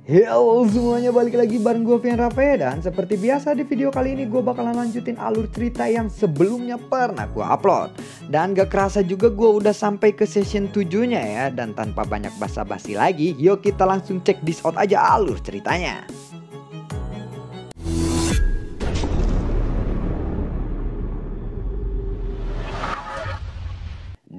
Halo semuanya, balik lagi bareng gue Vian Rafe. Dan seperti biasa di video kali ini gue bakalan lanjutin alur cerita yang sebelumnya pernah gue upload. Dan gak kerasa juga gue udah sampai ke session 7-nya ya. Dan tanpa banyak basa-basi lagi, yuk kita langsung cek this out aja alur ceritanya.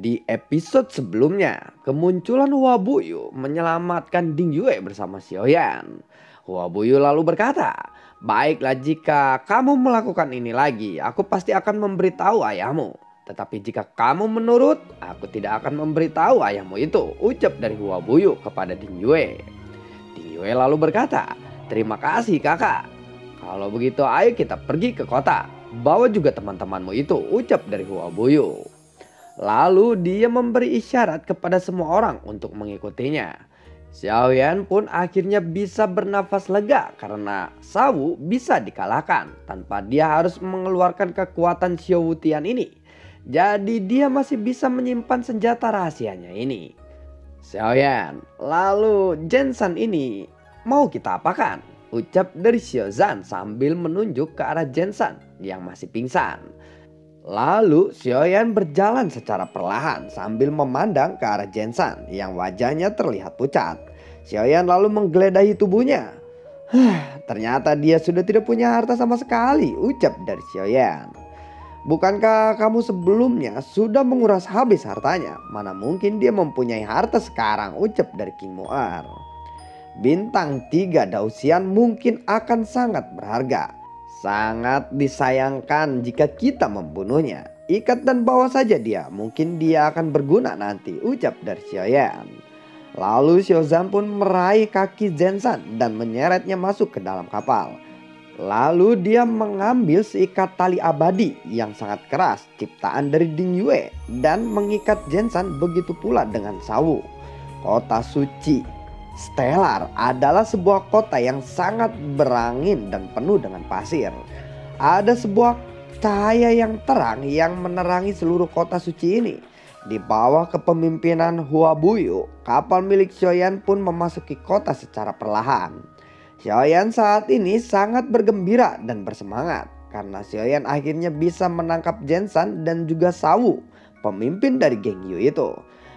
Di episode sebelumnya, kemunculan Hua Buyu menyelamatkan Ding Yue bersama Xiaoyan. Hua Buyu lalu berkata, "Baiklah, jika kamu melakukan ini lagi, aku pasti akan memberitahu ayahmu. Tetapi jika kamu menurut, aku tidak akan memberitahu ayahmu itu," ucap dari Hua Buyu kepada Ding Yue. Ding Yue lalu berkata, "Terima kasih kakak. Kalau begitu ayo kita pergi ke kota. Bawa juga teman-temanmu itu," ucap dari Hua Buyu. Lalu dia memberi isyarat kepada semua orang untuk mengikutinya. Xiaoyan pun akhirnya bisa bernafas lega karena Sawu bisa dikalahkan tanpa dia harus mengeluarkan kekuatan Xiao Wutian ini. Jadi dia masih bisa menyimpan senjata rahasianya ini. "Xiaoyan, lalu Jensan ini mau kita apakan?" ucap dari Xiaozan sambil menunjuk ke arah Jensan yang masih pingsan. Lalu Xiaoyan berjalan secara perlahan sambil memandang ke arah Jensan yang wajahnya terlihat pucat. Xiaoyan lalu menggeledahi tubuhnya. Ternyata dia sudah tidak punya harta sama sekali," ucap dari Xiaoyan. "Bukankah kamu sebelumnya sudah menguras habis hartanya? Mana mungkin dia mempunyai harta sekarang," ucap dari King Mu'er. "Bintang 3 Dausian mungkin akan sangat berharga. Sangat disayangkan jika kita membunuhnya. Ikat dan bawa saja dia, mungkin dia akan berguna nanti," ucap dari Xiaoyan. Lalu Xiaozan pun meraih kaki Jensan dan menyeretnya masuk ke dalam kapal. Lalu dia mengambil seikat tali abadi yang sangat keras ciptaan dari Ding Yue dan mengikat Jensan, begitu pula dengan Sawu. Kota suci Stellar adalah sebuah kota yang sangat berangin dan penuh dengan pasir. Ada sebuah cahaya yang terang yang menerangi seluruh kota suci ini. Di bawah kepemimpinan Hua Buyu, kapal milik Xiaoyan pun memasuki kota secara perlahan. Xiaoyan saat ini sangat bergembira dan bersemangat karena Xiaoyan akhirnya bisa menangkap Jensan dan juga Sawu, pemimpin dari geng Yu itu.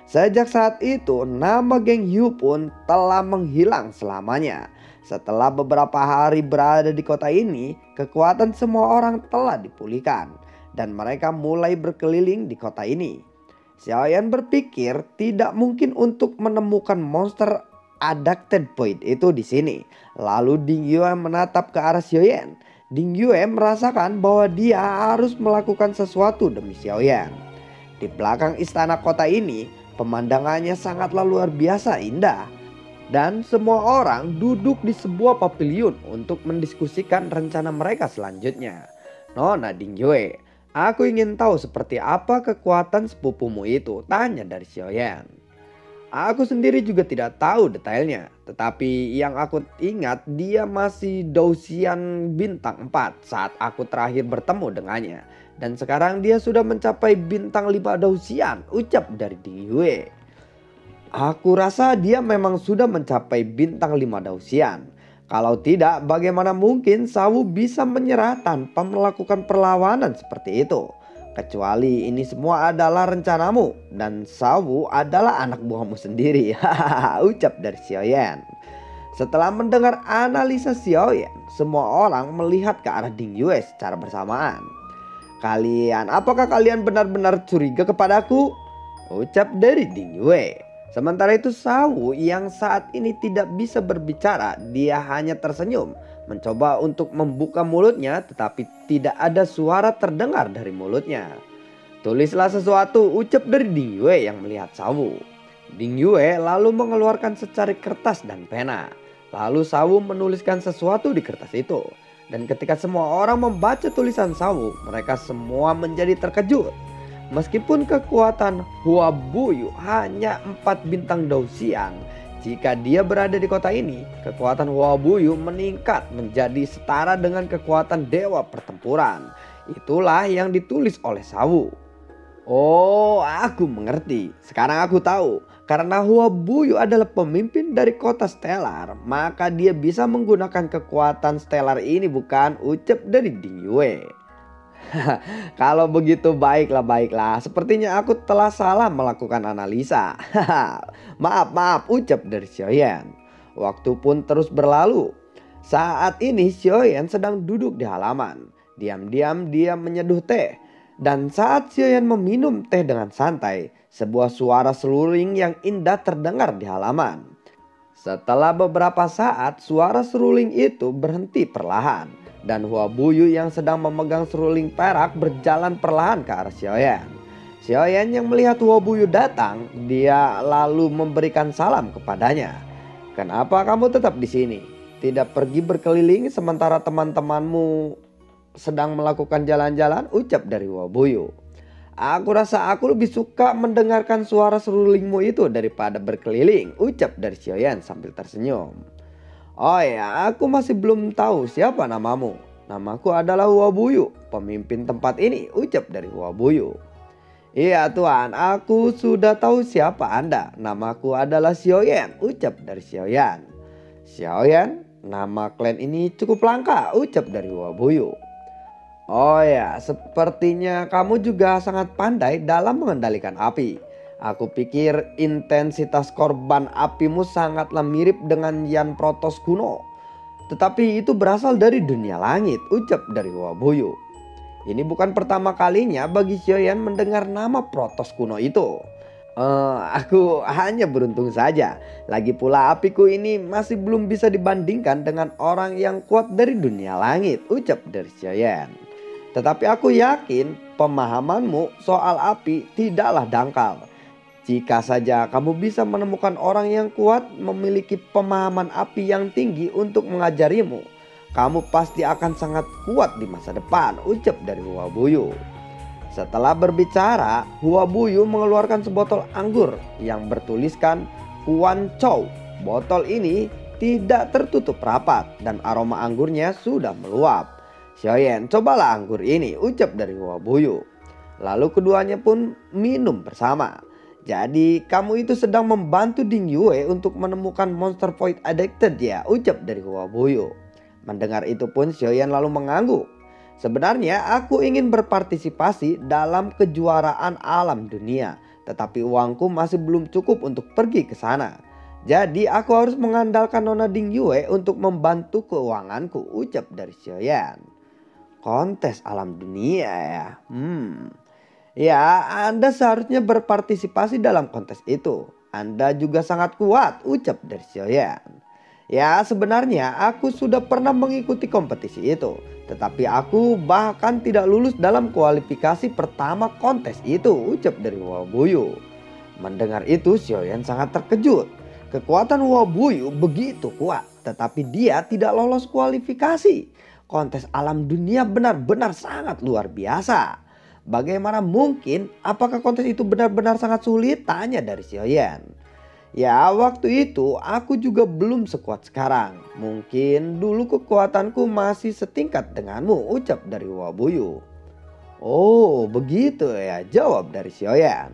Sejak saat itu, nama geng Yu pun telah menghilang selamanya. Setelah beberapa hari berada di kota ini, kekuatan semua orang telah dipulihkan dan mereka mulai berkeliling di kota ini. Xiaoyan berpikir tidak mungkin untuk menemukan monster Adapted Point itu di sini. Lalu Ding Yue menatap ke arah Xiaoyan. Ding Yue merasakan bahwa dia harus melakukan sesuatu demi Xiaoyan. Di belakang istana kota ini, pemandangannya sangatlah luar biasa indah. Dan semua orang duduk di sebuah pavilion untuk mendiskusikan rencana mereka selanjutnya. "Nona Ding Yue, aku ingin tahu seperti apa kekuatan sepupumu itu," tanya dari Xiaoyan. "Aku sendiri juga tidak tahu detailnya. Tetapi yang aku ingat dia masih Dausian bintang 4 saat aku terakhir bertemu dengannya. Dan sekarang dia sudah mencapai bintang 5 Dausian," ucap dari Ding Yue. "Aku rasa dia memang sudah mencapai bintang 5 Dausian. Kalau tidak, bagaimana mungkin Sawu bisa menyerah tanpa melakukan perlawanan seperti itu? Kecuali ini semua adalah rencanamu dan Sawu adalah anak buahmu sendiri," ucap dari Xiaoyan. Setelah mendengar analisa Xiaoyan, semua orang melihat ke arah Ding Yue secara bersamaan. Apakah kalian benar-benar curiga kepadaku?" ucap dari Ding Yue. Sementara itu Sawu yang saat ini tidak bisa berbicara, dia hanya tersenyum, mencoba untuk membuka mulutnya tetapi tidak ada suara terdengar dari mulutnya. "Tulislah sesuatu," ucap dari Ding Yue yang melihat Sawu. Ding Yue lalu mengeluarkan secari kertas dan pena. Lalu Sawu menuliskan sesuatu di kertas itu. Dan ketika semua orang membaca tulisan Sawu, mereka semua menjadi terkejut. Meskipun kekuatan Hua Buyu hanya 4 bintang Dausian, jika dia berada di kota ini, kekuatan Hua Buyu meningkat menjadi setara dengan kekuatan dewa pertempuran. Itulah yang ditulis oleh Sawu. "Oh, aku mengerti. Sekarang aku tahu Karena Huabuyu adalah pemimpin dari kota stellar, maka dia bisa menggunakan kekuatan stellar ini, bukan? Ucap dari Ding Yue. Kalau begitu baiklah baiklah. Sepertinya aku telah salah melakukan analisa. Maaf, ucap dari Xiaoyan. Waktu pun terus berlalu. Saat ini Xiaoyan sedang duduk di halaman. Diam-diam dia menyeduh teh. Dan saat Xiaoyan meminum teh dengan santai, sebuah suara seruling yang indah terdengar di halaman. Setelah beberapa saat, suara seruling itu berhenti perlahan. Dan Huabuyu yang sedang memegang seruling perak berjalan perlahan ke arah Xiaoyan. Xiaoyan yang melihat Huabuyu datang, dia lalu memberikan salam kepadanya. "Kenapa kamu tetap di sini? Tidak pergi berkeliling sementara teman-temanmu sedang melakukan jalan-jalan?" ucap dari Huabuyu. "Aku rasa aku lebih suka mendengarkan suara serulingmu itu daripada berkeliling," ucap dari Xiaoyan sambil tersenyum. "Oh ya, aku masih belum tahu siapa namamu." "Namaku adalah Huabuyu, pemimpin tempat ini," ucap dari Huabuyu. "Iya tuan, aku sudah tahu siapa Anda. Namaku adalah Xiaoyan," ucap dari Xiaoyan. "Xiaoyan, nama klan ini cukup langka," ucap dari Huabuyu. "Oh ya, sepertinya kamu juga sangat pandai dalam mengendalikan api. Aku pikir intensitas korban apimu sangatlah mirip dengan Yan Protos kuno. Tetapi itu berasal dari dunia langit," ucap dari Huabuyu. Ini bukan pertama kalinya bagi Xiaoyan mendengar nama Protos kuno itu. Aku hanya beruntung saja. Lagi pula apiku ini masih belum bisa dibandingkan dengan orang yang kuat dari dunia langit," ucap dari Xiaoyan. "Tetapi aku yakin pemahamanmu soal api tidaklah dangkal. Jika saja kamu bisa menemukan orang yang kuat memiliki pemahaman api yang tinggi untuk mengajarimu, kamu pasti akan sangat kuat di masa depan," ucap dari Huabuyu. Setelah berbicara, Huabuyu mengeluarkan sebotol anggur yang bertuliskan Huan Chou. Botol ini tidak tertutup rapat dan aroma anggurnya sudah meluap. "Xiaoyan, cobalah anggur ini," ucap dari Huabuyu. Lalu keduanya pun minum bersama. "Jadi kamu itu sedang membantu Ding Yue untuk menemukan monster void addicted ya?" ucap dari Huabuyu. Mendengar itu pun Xiaoyan lalu mengangguk. "Sebenarnya aku ingin berpartisipasi dalam kejuaraan alam dunia, tetapi uangku masih belum cukup untuk pergi ke sana. Jadi aku harus mengandalkan Nona Ding Yue untuk membantu keuanganku," ucap dari Xiaoyan. "Kontes alam dunia ya? Ya, Anda seharusnya berpartisipasi dalam kontes itu. Anda juga sangat kuat," ucap dari Xiaoyan. "Ya, sebenarnya aku sudah pernah mengikuti kompetisi itu. Tetapi aku bahkan tidak lulus dalam kualifikasi pertama kontes itu," ucap dari Huabuyu. Mendengar itu Xiaoyan sangat terkejut. Kekuatan Huabuyu begitu kuat, tetapi dia tidak lolos kualifikasi. Kontes alam dunia benar-benar sangat luar biasa. "Bagaimana mungkin? Apakah kontes itu benar-benar sangat sulit?" tanya dari Xiaoyan. "Ya, waktu itu aku juga belum sekuat sekarang. Mungkin dulu kekuatanku masih setingkat denganmu," ucap dari Huabuyu. "Oh begitu ya," jawab dari Xiaoyan.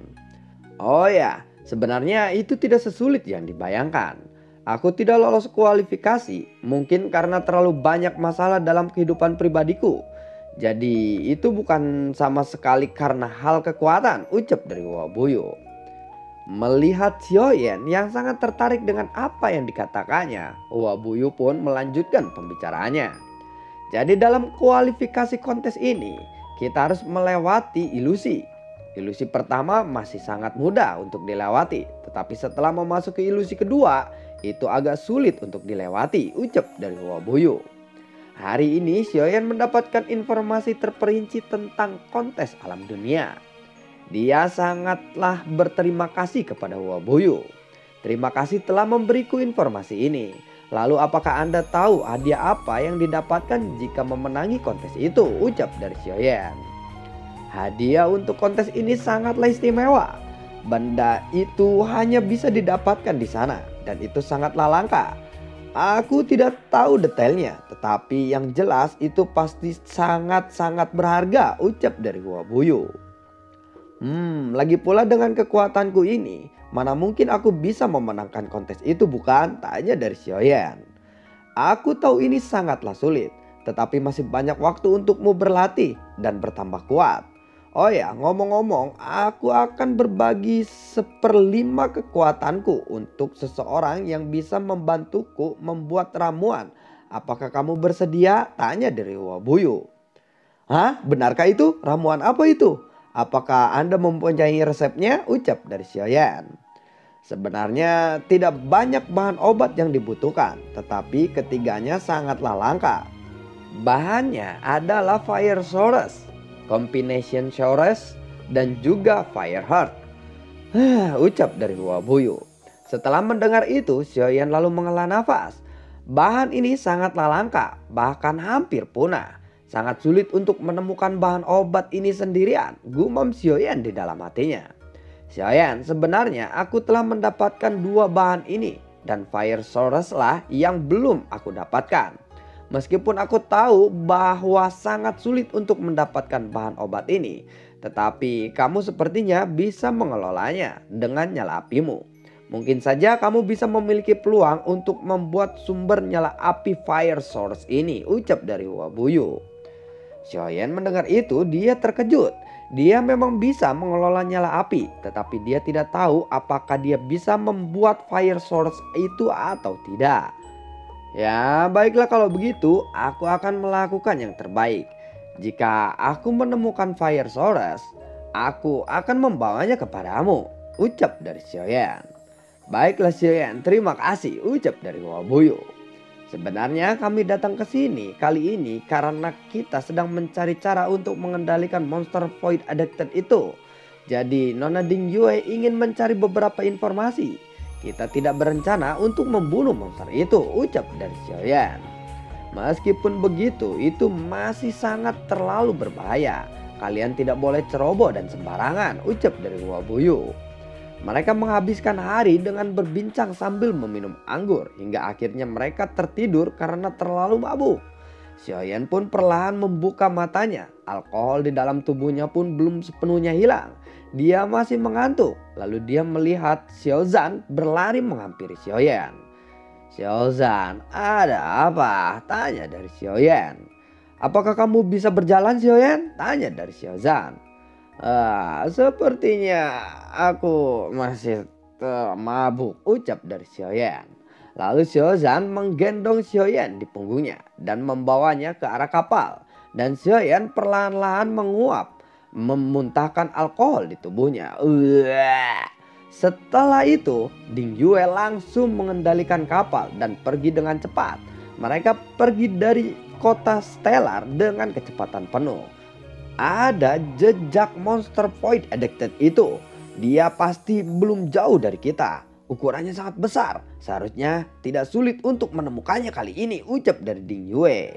"Oh ya, sebenarnya itu tidak sesulit yang dibayangkan. Aku tidak lolos kualifikasi mungkin karena terlalu banyak masalah dalam kehidupan pribadiku. Jadi itu bukan sama sekali karena hal kekuatan," ucap dari Huabuyu. Melihat Xiaoyan yang sangat tertarik dengan apa yang dikatakannya, Huabuyu pun melanjutkan pembicaraannya. "Jadi dalam kualifikasi kontes ini kita harus melewati ilusi. Ilusi pertama masih sangat mudah untuk dilewati, tetapi setelah memasuki ilusi kedua itu agak sulit untuk dilewati," ucap dari Huabuyu. Hari ini Xiaoyan mendapatkan informasi terperinci tentang kontes alam dunia. Dia sangatlah berterima kasih kepada Huabuyu. "Terima kasih telah memberiku informasi ini. Lalu apakah Anda tahu hadiah apa yang didapatkan jika memenangi kontes itu?" ucap dari Xiaoyan. "Hadiah untuk kontes ini sangatlah istimewa. Benda itu hanya bisa didapatkan di sana dan itu sangatlah langka. Aku tidak tahu detailnya, tetapi yang jelas itu pasti sangat-sangat berharga," ucap dari Huabuyu. Lagi pula dengan kekuatanku ini, mana mungkin aku bisa memenangkan kontes itu bukan? Tanya dari Xiaoyan. Aku tahu ini sangatlah sulit, tetapi masih banyak waktu untukmu berlatih dan bertambah kuat. Oh ya, ngomong-ngomong, aku akan berbagi 1/5 kekuatanku untuk seseorang yang bisa membantuku membuat ramuan. Apakah kamu bersedia? Tanya dari Wabuyu. Hah? Benarkah itu? Ramuan apa itu? Apakah Anda mempunyai resepnya? Ucap dari Xiaoyan. Sebenarnya tidak banyak bahan obat yang dibutuhkan, tetapi ketiganya sangatlah langka. Bahannya adalah Fire Source, Combination Source, dan juga Fire Heart. Ucap dari Wabuyu. Setelah mendengar itu, Xiaoyan lalu menghela nafas. Bahan ini sangatlah langka, bahkan hampir punah. Sangat sulit untuk menemukan bahan obat ini sendirian, gumam Xiaoyan di dalam hatinya. Xiaoyan, sebenarnya aku telah mendapatkan 2 bahan ini dan Fire Source lah yang belum aku dapatkan. Meskipun aku tahu bahwa sangat sulit untuk mendapatkan bahan obat ini, tetapi kamu sepertinya bisa mengelolanya dengan nyala apimu. Mungkin saja kamu bisa memiliki peluang untuk membuat sumber nyala api Fire Source ini, ucap dari Wabuyu. Xiaoyan mendengar itu dia terkejut. Dia memang bisa mengelola nyala api, tetapi dia tidak tahu apakah dia bisa membuat Fire Source itu atau tidak. Ya, baiklah kalau begitu, aku akan melakukan yang terbaik. Jika aku menemukan Fire Source, aku akan membawanya kepadamu, ucap dari Xiaoyan. Baiklah Xiaoyan, terima kasih, ucap dari Wabuyu. Sebenarnya kami datang ke sini kali ini karena kita sedang mencari cara untuk mengendalikan monster Void Addicted itu. Jadi Nona Dingyue ingin mencari beberapa informasi. Kita tidak berencana untuk membunuh monster itu, ucap dari Xiaoyan. Meskipun begitu, itu masih sangat terlalu berbahaya. Kalian tidak boleh ceroboh dan sembarangan, ucap dari Wabuyu. Mereka menghabiskan hari dengan berbincang sambil meminum anggur hingga akhirnya mereka tertidur karena terlalu mabuk. Xiaoyan pun perlahan membuka matanya. Alkohol di dalam tubuhnya pun belum sepenuhnya hilang. Dia masih mengantuk. Lalu dia melihat Xiaozan berlari menghampiri Xiaoyan. Xiaozan, ada apa? Tanya dari Xiaoyan. Apakah kamu bisa berjalan Xiaoyan? Tanya dari Xiaozan. Sepertinya aku masih mabuk, ucap dari Xiaoyan. Lalu Xiaozan menggendong Xiaoyan di punggungnya dan membawanya ke arah kapal. Dan Xiaoyan perlahan-lahan menguap, memuntahkan alkohol di tubuhnya. Setelah itu, Dingyue langsung mengendalikan kapal dan pergi dengan cepat. Mereka pergi dari kota Stellar dengan kecepatan penuh. Ada jejak monster Void Addicted itu. Dia pasti belum jauh dari kita. Ukurannya sangat besar. Seharusnya tidak sulit untuk menemukannya kali ini, ucap dari Dingyue.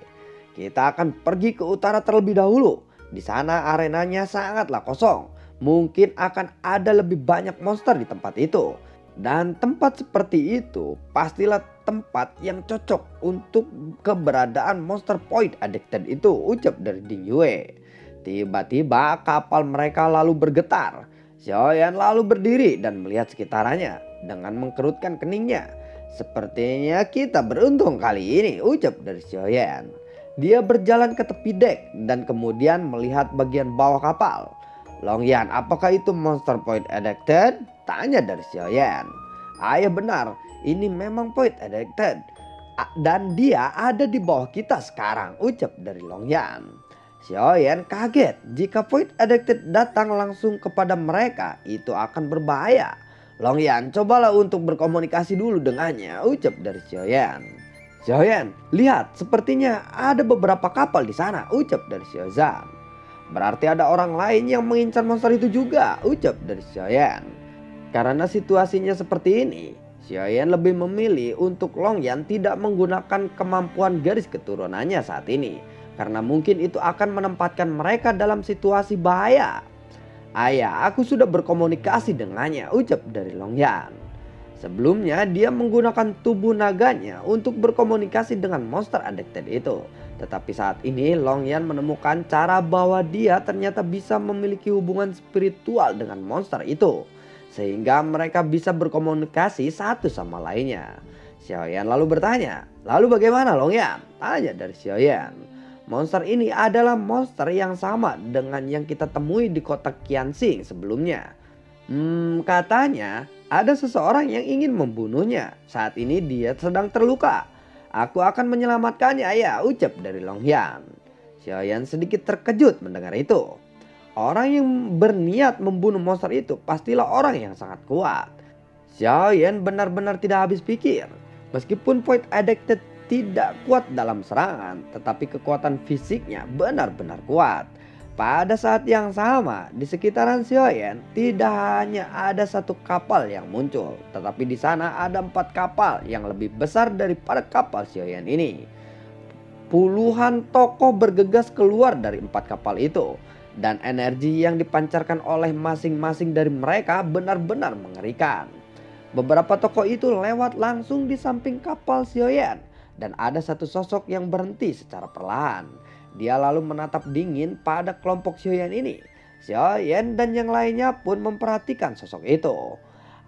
Kita akan pergi ke utara terlebih dahulu. Di sana arenanya sangatlah kosong. Mungkin akan ada lebih banyak monster di tempat itu. Dan tempat seperti itu pastilah tempat yang cocok untuk keberadaan monster Void Addicted itu, ucap dari Dingyue. Tiba-tiba kapal mereka lalu bergetar. Xiaoyan lalu berdiri dan melihat sekitarnya dengan mengkerutkan keningnya. Sepertinya kita beruntung kali ini, ucap dari Xiaoyan. Dia berjalan ke tepi dek dan kemudian melihat bagian bawah kapal. Longyan, apakah itu monster Void Addicted? Tanya dari Xiaoyan. Ayah benar, ini memang Void Addicted. Dan dia ada di bawah kita sekarang, ucap dari Longyan. Xiaoyan kaget. Jika Void Addicted datang langsung kepada mereka, itu akan berbahaya. Longyan, cobalah untuk berkomunikasi dulu dengannya, ucap dari Xiaoyan. Xiaoyan, lihat, sepertinya ada beberapa kapal di sana, ucap dari Xiaozan. Berarti ada orang lain yang mengincar monster itu juga, ucap dari Xiaoyan. Karena situasinya seperti ini, Xiaoyan lebih memilih untuk Longyan tidak menggunakan kemampuan garis keturunannya saat ini. Karena mungkin itu akan menempatkan mereka dalam situasi bahaya. Ayah, aku sudah berkomunikasi dengannya, ucap dari Longyan. Sebelumnya dia menggunakan tubuh naganya untuk berkomunikasi dengan monster addicted itu. Tetapi saat ini Longyan menemukan cara bahwa dia ternyata bisa memiliki hubungan spiritual dengan monster itu. Sehingga mereka bisa berkomunikasi satu sama lainnya. Xiaoyan lalu bertanya, "Lalu bagaimana Longyan?" Tanya dari Xiaoyan. "Monster ini adalah monster yang sama dengan yang kita temui di kota Qianxing sebelumnya. Katanya ada seseorang yang ingin membunuhnya. Saat ini dia sedang terluka. Aku akan menyelamatkannya ya," ucap dari Longyan. Xiaoyan sedikit terkejut mendengar itu. Orang yang berniat membunuh monster itu pastilah orang yang sangat kuat. Xiaoyan benar-benar tidak habis pikir. Meskipun Void Addicted tidak kuat dalam serangan, tetapi kekuatan fisiknya benar-benar kuat. Pada saat yang sama, di sekitaran Xiaoyan tidak hanya ada satu kapal yang muncul, tetapi di sana ada 4 kapal yang lebih besar daripada kapal Xiaoyan ini. Puluhan tokoh bergegas keluar dari 4 kapal itu, dan energi yang dipancarkan oleh masing-masing dari mereka benar-benar mengerikan. Beberapa tokoh itu lewat langsung di samping kapal Xiaoyan, dan ada satu sosok yang berhenti secara perlahan. Dia lalu menatap dingin pada kelompok Xiaoyan ini. Xiaoyan dan yang lainnya pun memperhatikan sosok itu.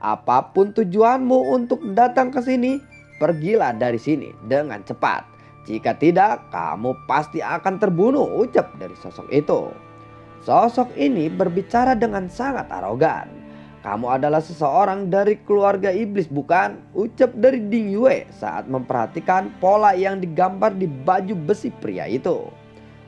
"Apapun tujuanmu untuk datang ke sini, pergilah dari sini dengan cepat. Jika tidak, kamu pasti akan terbunuh," ucap dari sosok itu. Sosok ini berbicara dengan sangat arogan. "Kamu adalah seseorang dari keluarga iblis bukan?" ucap dari Ding Yue saat memperhatikan pola yang digambar di baju besi pria itu.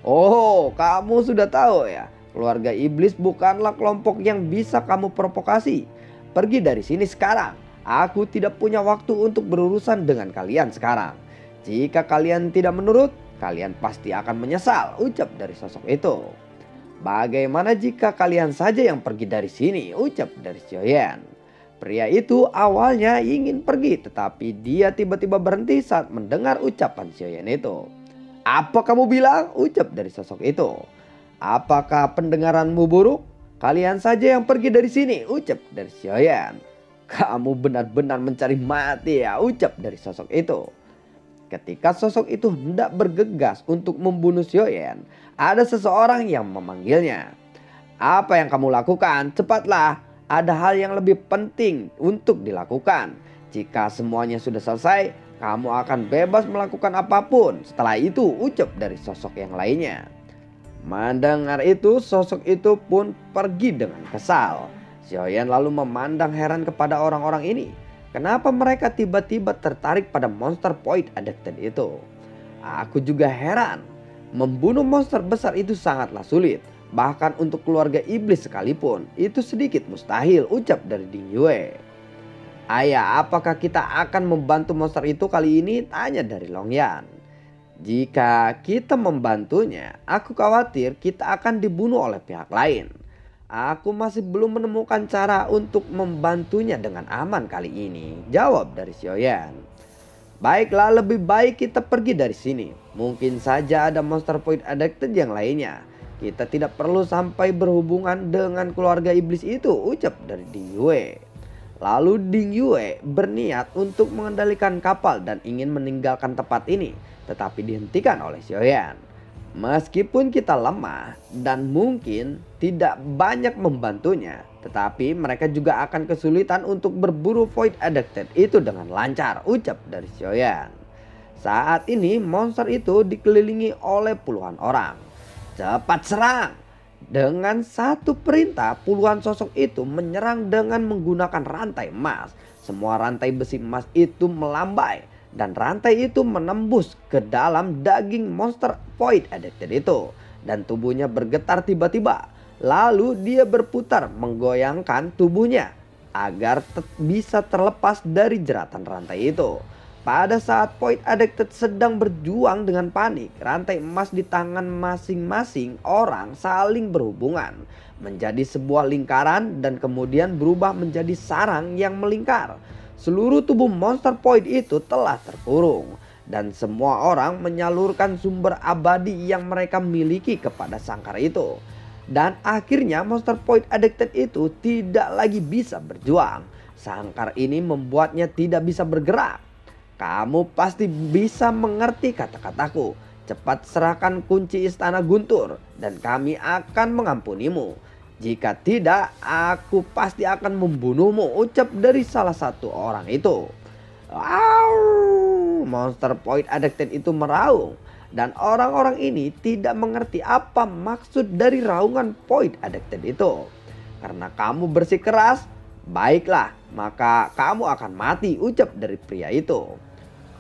"Oh, kamu sudah tahu ya. Keluarga iblis bukanlah kelompok yang bisa kamu provokasi. Pergi dari sini sekarang. Aku tidak punya waktu untuk berurusan dengan kalian sekarang. Jika kalian tidak menurut, kalian pasti akan menyesal," ucap dari sosok itu. "Bagaimana jika kalian saja yang pergi dari sini?" ucap dari Xiaoyan. Pria itu awalnya ingin pergi, tetapi dia tiba-tiba berhenti saat mendengar ucapan Xiaoyan itu. "Apa kamu bilang?" ucap dari sosok itu. "Apakah pendengaranmu buruk? Kalian saja yang pergi dari sini," ucap dari Xiaoyan. "Kamu benar-benar mencari mati ya," ucap dari sosok itu. Ketika sosok itu hendak bergegas untuk membunuh Xiaoyan, ada seseorang yang memanggilnya. "Apa yang kamu lakukan? Cepatlah, ada hal yang lebih penting untuk dilakukan. Jika semuanya sudah selesai, kamu akan bebas melakukan apapun setelah itu," ucap dari sosok yang lainnya. Mendengar itu, sosok itu pun pergi dengan kesal. Xiaoyan lalu memandang heran kepada orang-orang ini. Kenapa mereka tiba-tiba tertarik pada monster Void Addicted itu? Aku juga heran. Membunuh monster besar itu sangatlah sulit. Bahkan untuk keluarga iblis sekalipun, itu sedikit mustahil, ucap dari Ding Yue. "Ayah, apakah kita akan membantu monster itu kali ini?" tanya dari Longyan. "Jika kita membantunya, aku khawatir kita akan dibunuh oleh pihak lain. Aku masih belum menemukan cara untuk membantunya dengan aman kali ini," jawab dari Xiaoyan. "Baiklah, lebih baik kita pergi dari sini. Mungkin saja ada monster Void Addicted yang lainnya. Kita tidak perlu sampai berhubungan dengan keluarga iblis itu," ucap dari Ding Yue. Lalu Ding Yue berniat untuk mengendalikan kapal dan ingin meninggalkan tempat ini, tetapi dihentikan oleh Xiaoyan. "Meskipun kita lemah dan mungkin tidak banyak membantunya, tetapi mereka juga akan kesulitan untuk berburu Void Addicted itu dengan lancar," ucap dari Xiaoyan. Saat ini monster itu dikelilingi oleh puluhan orang. "Cepat serang!" Dengan satu perintah, puluhan sosok itu menyerang dengan menggunakan rantai emas. Semua rantai besi emas itu melambai, dan rantai itu menembus ke dalam daging monster Void Addicted itu. Dan tubuhnya bergetar tiba-tiba. Lalu dia berputar menggoyangkan tubuhnya agar bisa terlepas dari jeratan rantai itu. Pada saat Void Addicted sedang berjuang dengan panik, rantai emas di tangan masing-masing orang saling berhubungan menjadi sebuah lingkaran dan kemudian berubah menjadi sarang yang melingkar. Seluruh tubuh monster Void itu telah terkurung dan semua orang menyalurkan sumber abadi yang mereka miliki kepada sangkar itu. Dan akhirnya monster Void Addicted itu tidak lagi bisa berjuang. Sangkar ini membuatnya tidak bisa bergerak. Kamu pasti bisa mengerti kata-kataku. Cepat serahkan kunci istana Guntur dan kami akan mengampunimu. Jika tidak, aku pasti akan membunuhmu, ucap dari salah satu orang itu. Wow, monster Void Addicted itu meraung. Dan orang-orang ini tidak mengerti apa maksud dari raungan Void Addicted itu. Karena kamu bersikeras, baiklah maka kamu akan mati, ucap dari pria itu.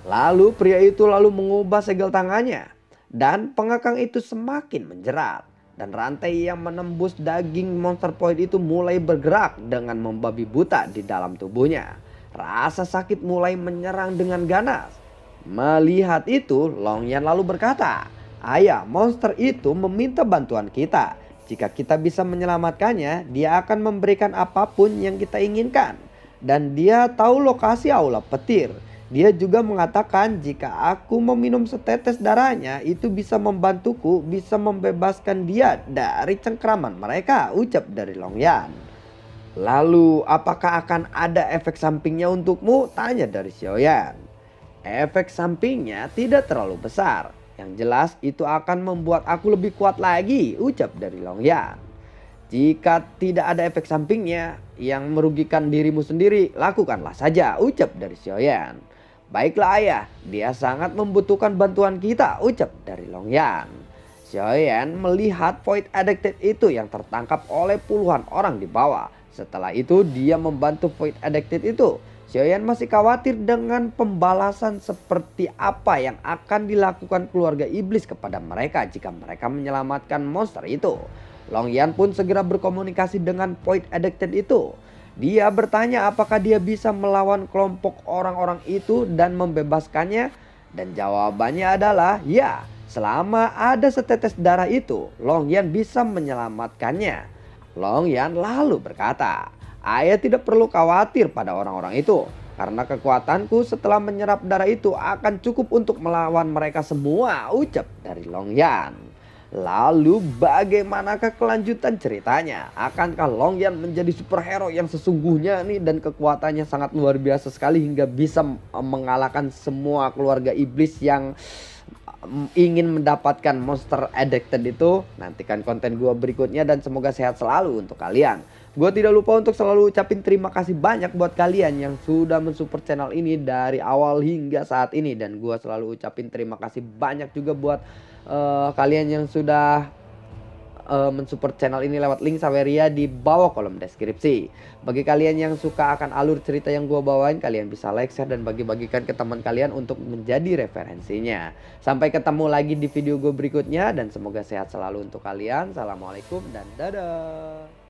Lalu pria itu mengubah segel tangannya. Dan pengekang itu semakin menjerat. Dan rantai yang menembus daging monster Void itu mulai bergerak dengan membabi buta di dalam tubuhnya. Rasa sakit mulai menyerang dengan ganas. Melihat itu, Longyan lalu berkata, "Ayah, monster itu meminta bantuan kita. Jika kita bisa menyelamatkannya, dia akan memberikan apapun yang kita inginkan. Dan dia tahu lokasi aula petir. Dia juga mengatakan jika aku meminum setetes darahnya, itu bisa membantuku, bisa membebaskan dia dari cengkraman mereka," ucap dari Longyan. "Lalu apakah akan ada efek sampingnya untukmu?" tanya dari Xiaoyan. "Efek sampingnya tidak terlalu besar. Yang jelas itu akan membuat aku lebih kuat lagi," ucap dari Longyan. "Jika tidak ada efek sampingnya yang merugikan dirimu sendiri, lakukanlah saja," ucap dari Xiaoyan. "Baiklah ayah, dia sangat membutuhkan bantuan kita," ucap dari Longyan. Xiaoyan melihat Void Addicted itu yang tertangkap oleh puluhan orang di bawah. Setelah itu dia membantu Void Addicted itu. Xiaoyan masih khawatir dengan pembalasan seperti apa yang akan dilakukan keluarga iblis kepada mereka jika mereka menyelamatkan monster itu. Longyan pun segera berkomunikasi dengan Void Addicted itu. Dia bertanya apakah dia bisa melawan kelompok orang-orang itu dan membebaskannya. Dan jawabannya adalah ya, selama ada setetes darah itu, Longyan bisa menyelamatkannya. Longyan lalu berkata, "Ayah tidak perlu khawatir pada orang-orang itu. Karena kekuatanku setelah menyerap darah itu akan cukup untuk melawan mereka semua," ucap dari Longyan. Lalu bagaimanakah kelanjutan ceritanya? Akankah Longyan menjadi superhero yang sesungguhnya nih dan kekuatannya sangat luar biasa sekali hingga bisa mengalahkan semua keluarga iblis yang ingin mendapatkan monster addicted itu? Nantikan konten gua berikutnya dan semoga sehat selalu untuk kalian. Gue tidak lupa untuk selalu ucapin terima kasih banyak buat kalian yang sudah mensupport channel ini dari awal hingga saat ini. Dan gue selalu ucapin terima kasih banyak juga buat kalian yang sudah mensupport channel ini lewat link Saweria di bawah kolom deskripsi. Bagi kalian yang suka akan alur cerita yang gue bawain, kalian bisa like, share, dan bagi-bagikan ke teman kalian untuk menjadi referensinya. Sampai ketemu lagi di video gue berikutnya dan semoga sehat selalu untuk kalian. Assalamualaikum dan dadah.